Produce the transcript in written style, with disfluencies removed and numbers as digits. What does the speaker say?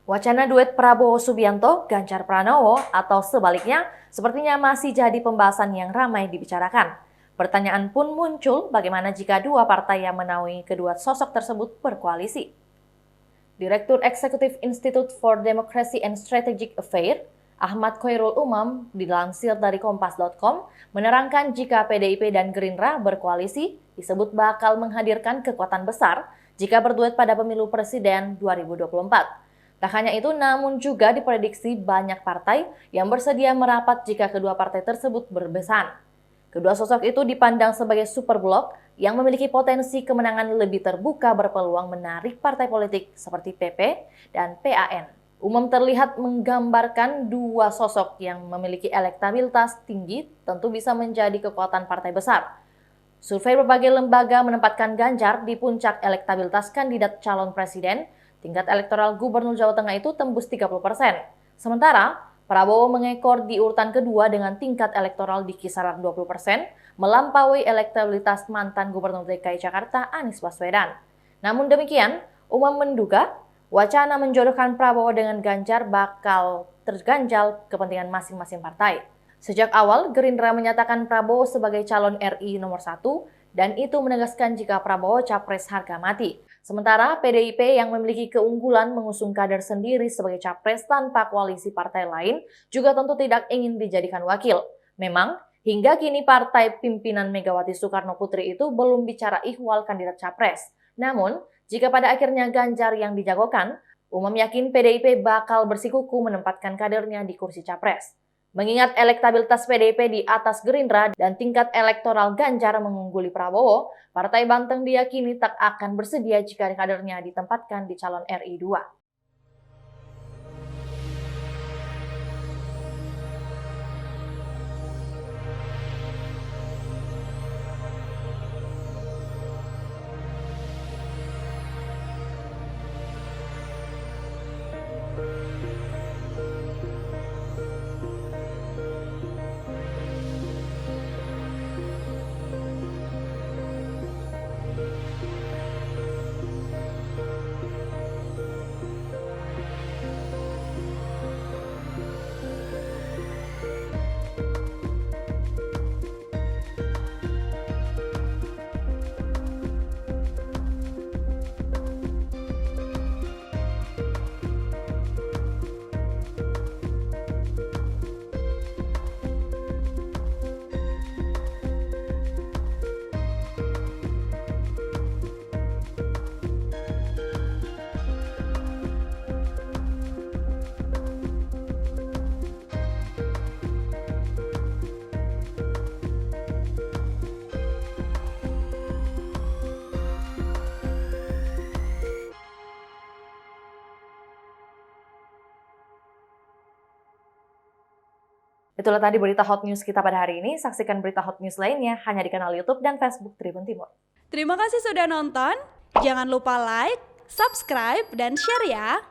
Wacana duet Prabowo Subianto, Ganjar Pranowo, atau sebaliknya sepertinya masih jadi pembahasan yang ramai dibicarakan. Pertanyaan pun muncul bagaimana jika dua partai yang menaungi kedua sosok tersebut berkoalisi. Direktur Eksekutif Institute for Democracy and Strategic Affairs, Ahmad Khoirul Umam, dilansir dari Kompas.com, menerangkan jika PDIP dan Gerindra berkoalisi disebut bakal menghadirkan kekuatan besar jika berduet pada pemilu presiden 2024. Tak hanya itu, namun juga diprediksi banyak partai yang bersedia merapat jika kedua partai tersebut berbesan. Kedua sosok itu dipandang sebagai super blok yang memiliki potensi kemenangan lebih terbuka berpeluang menarik partai politik seperti PP dan PAN. Umum terlihat menggambarkan dua sosok yang memiliki elektabilitas tinggi tentu bisa menjadi kekuatan partai besar. Survei berbagai lembaga menempatkan Ganjar di puncak elektabilitas kandidat calon presiden. Tingkat elektoral Gubernur Jawa Tengah itu tembus 30%. Sementara, Prabowo mengekor di urutan kedua dengan tingkat elektoral di kisaran 20%, melampaui elektabilitas mantan Gubernur DKI Jakarta Anies Baswedan. Namun demikian, Umam menduga wacana menjodohkan Prabowo dengan Ganjar bakal terganjal kepentingan masing-masing partai. Sejak awal, Gerindra menyatakan Prabowo sebagai calon RI nomor 1, dan itu menegaskan jika Prabowo capres harga mati. Sementara PDIP yang memiliki keunggulan mengusung kader sendiri sebagai capres tanpa koalisi partai lain juga tentu tidak ingin dijadikan wakil. Memang, hingga kini partai pimpinan Megawati Soekarno Putri itu belum bicara ihwal kandidat capres. Namun, jika pada akhirnya Ganjar yang dijagokan, Umam yakin PDIP bakal bersikuku menempatkan kadernya di kursi capres. Mengingat elektabilitas PDIP di atas Gerindra dan tingkat elektoral Ganjar mengungguli Prabowo, Partai Banteng diyakini tak akan bersedia jika kadernya ditempatkan di calon RI 2. Itulah tadi berita hot news kita pada hari ini. Saksikan berita hot news lainnya hanya di kanal YouTube dan Facebook Tribun Timur. Terima kasih sudah nonton. Jangan lupa like, subscribe, dan share ya.